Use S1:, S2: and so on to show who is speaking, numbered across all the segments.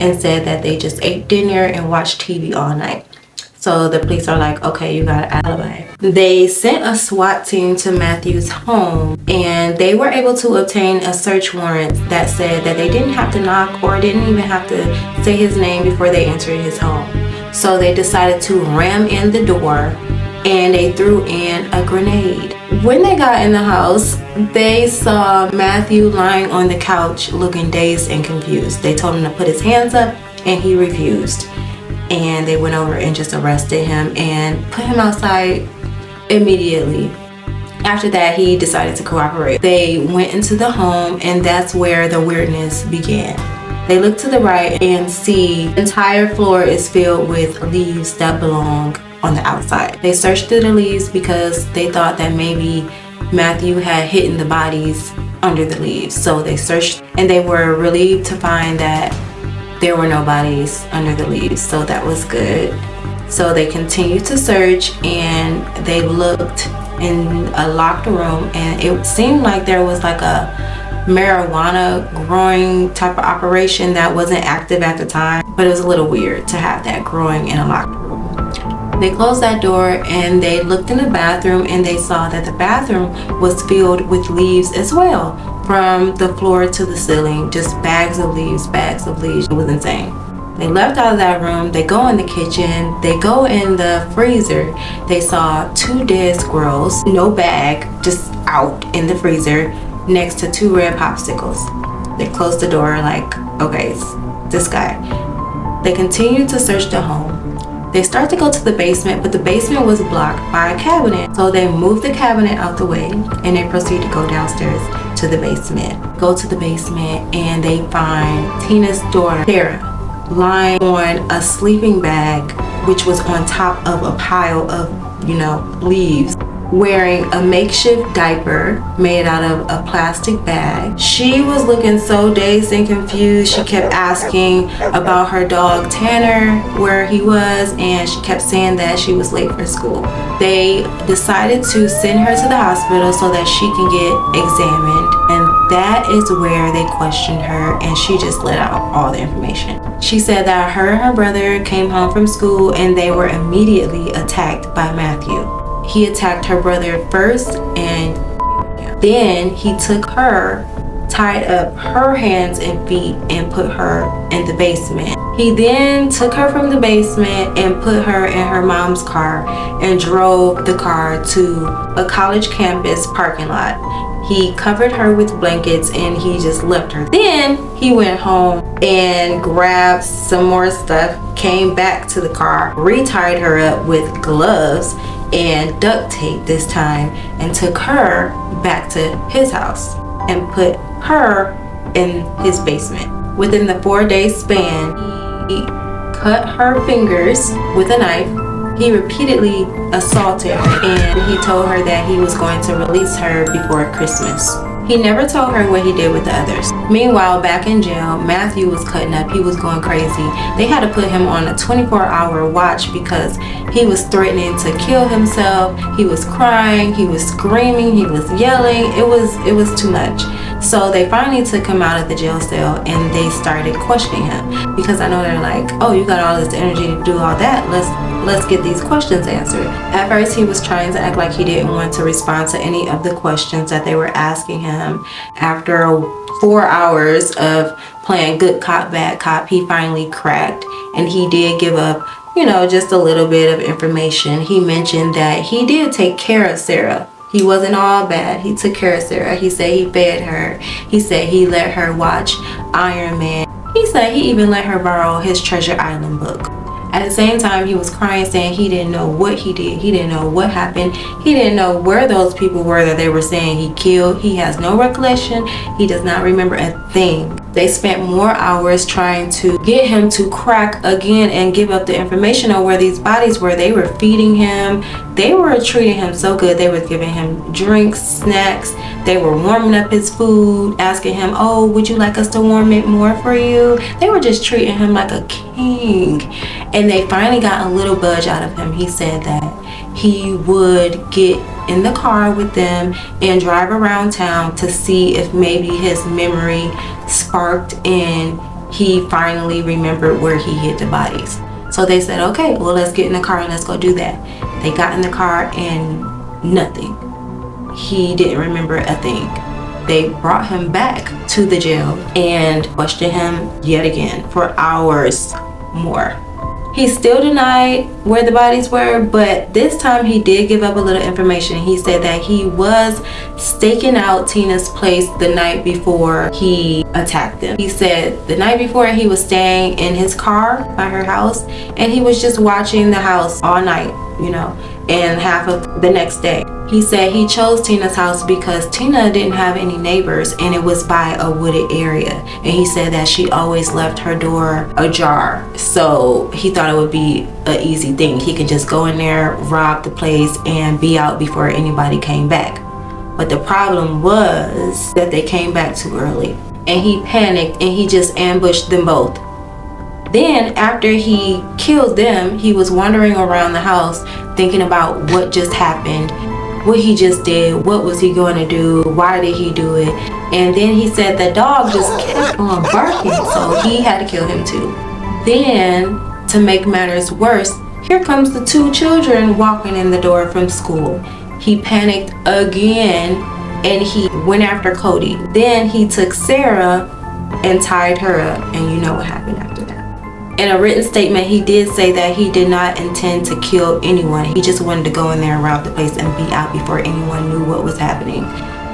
S1: and said that they just ate dinner and watched TV all night. So the police are like, okay, you got an alibi. They sent a SWAT team to Matthew's home, and they were able to obtain a search warrant that said that they didn't have to knock or didn't even have to say his name before they entered his home. So they decided to ram in the door, and they threw in a grenade. When they got in the house, they saw Matthew lying on the couch looking dazed and confused. They told him to put his hands up, and he refused. And they went over and just arrested him and put him outside immediately. After that, he decided to cooperate. They went into the home, and that's where the weirdness began. They look to the right and see the entire floor is filled with leaves that belong on the outside. They searched through the leaves because they thought that maybe Matthew had hidden the bodies under the leaves. So they searched, and they were relieved to find that there were no bodies under the leaves, so that was good. So they continued to search, and they looked in a locked room, and it seemed like there was like a marijuana growing type of operation that wasn't active at the time, but it was a little weird to have that growing in a locked room. They closed that door, and they looked in the bathroom, and they saw that the bathroom was filled with leaves as well. From the floor to the ceiling, just bags of leaves. It was insane. They left out of that room. They go in the kitchen. They go in the freezer. They saw 2 dead squirrels, no bag, just out in the freezer next to 2 red popsicles. They closed the door like, okay, it's this guy. They continued to search the home. They start to go to the basement, but the basement was blocked by a cabinet. So they moved the cabinet out the way, and they proceed to go downstairs to the basement. Go to the basement, and they find Tina's daughter, Sarah, lying on a sleeping bag, which was on top of a pile of, leaves, wearing a makeshift diaper made out of a plastic bag. She was looking so dazed and confused. She kept asking about her dog Tanner, where he was, and she kept saying that she was late for school. They decided to send her to the hospital so that she can get examined, and that is where they questioned her, and she just let out all the information. She said that her and her brother came home from school, and they were immediately attacked by Matthew. He attacked her brother first, and then he took her, tied up her hands and feet, and put her in the basement. He then took her from the basement and put her in her mom's car and drove the car to a college campus parking lot. He covered her with blankets, and he just left her. Then he went home and grabbed some more stuff, came back to the car, retied her up with gloves and duct tape this time, and took her back to his house and put her in his basement. Within the 4-day span, he cut her fingers with a knife. He repeatedly assaulted her, and he told her that he was going to release her before Christmas. He never told her what he did with the others. Meanwhile, back in jail, Matthew was cutting up. He was going crazy. They had to put him on a 24-hour watch because he was threatening to kill himself. He was crying, he was screaming, he was yelling. It was too much. So they finally took him out of the jail cell, and they started questioning him, because I know they're like, oh, you got all this energy to do all that, let's get these questions answered. At first, he was trying to act like he didn't want to respond to any of the questions that they were asking him. After 4 hours of playing good cop, bad cop, he finally cracked, and he did give up, just a little bit of information. He mentioned that he did take care of Sarah. He wasn't all bad. He took care of Sarah. He said he fed her. He said he let her watch Iron Man. He said he even let her borrow his Treasure Island book. At the same time, he was crying, saying he didn't know what he did. He didn't know what happened. He didn't know where those people were that they were saying he killed. He has no recollection. He does not remember a thing. They spent more hours trying to get him to crack again and give up the information on where these bodies were. They were feeding him. They were treating him so good. They were giving him drinks, snacks. They were warming up his food, asking him, oh, would you like us to warm it more for you? They were just treating him like a king. And they finally got a little budge out of him. He said that he would get in the car with them and drive around town to see if maybe his memory sparked and he finally remembered where he hid the bodies. So they said, okay, well, let's get in the car and let's go do that. They got in the car and nothing. He didn't remember a thing. They brought him back to the jail and questioned him yet again for hours more. He still denied where the bodies were, but this time he did give up a little information. He said that he was staking out Tina's place the night before he attacked them. He said the night before he was staying in his car by her house, and he was just watching the house all night, and half of the next day. He said he chose Tina's house because Tina didn't have any neighbors and it was by a wooded area. And he said that she always left her door ajar. So he thought it would be an easy thing. He could just go in there, rob the place, and be out before anybody came back. But the problem was that they came back too early. And he panicked and he just ambushed them both. Then after he killed them, he was wandering around the house thinking about what just happened, what he just did, what was he going to do, why did he do it. And then he said the dog just kept on barking, so he had to kill him too. Then, to make matters worse, here comes the 2 children walking in the door from school. He panicked again and he went after Cody. Then he took Sarah and tied her up, and you know what happened after that. In a written statement, he did say that he did not intend to kill anyone. He just wanted to go in there and rob the place and be out before anyone knew what was happening.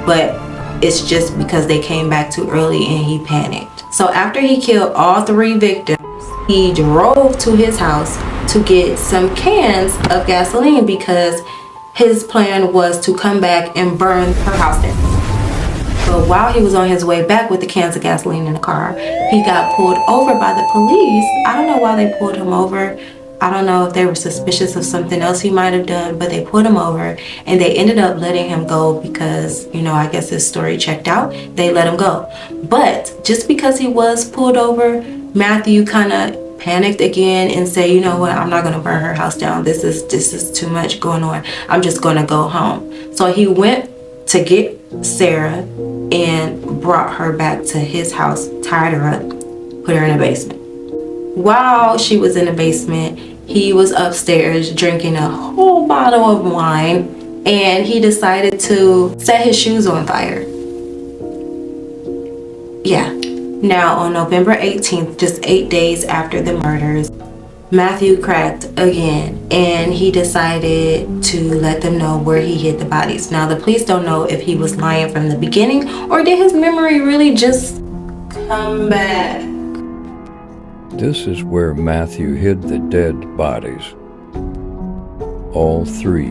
S1: But it's just because they came back too early and he panicked. So after he killed all 3 victims, he drove to his house to get some cans of gasoline because his plan was to come back and burn her house down. But while he was on his way back with the cans of gasoline in the car, he got pulled over by the police. I don't know why they pulled him over. I don't know if they were suspicious of something else he might have done, but they pulled him over and they ended up letting him go because, I guess his story checked out. They let him go. But just because he was pulled over, Matthew kind of panicked again and said, you know what, I'm not going to burn her house down. This is too much going on. I'm just going to go home. So he went to get Sarah and brought her back to his house, tied her up, put her in the basement. While she was in the basement, he was upstairs drinking a whole bottle of wine, and he decided to set his shoes on fire. Yeah. Now on November 18th, just 8 days after the murders, Matthew cracked again and he decided to let them know where he hid the bodies. Now the police don't know if he was lying from the beginning or did his memory really just come back.
S2: This is where Matthew hid the dead bodies. All 3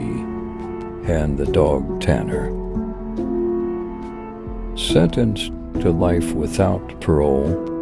S2: and the dog Tanner. Sentenced to life without parole,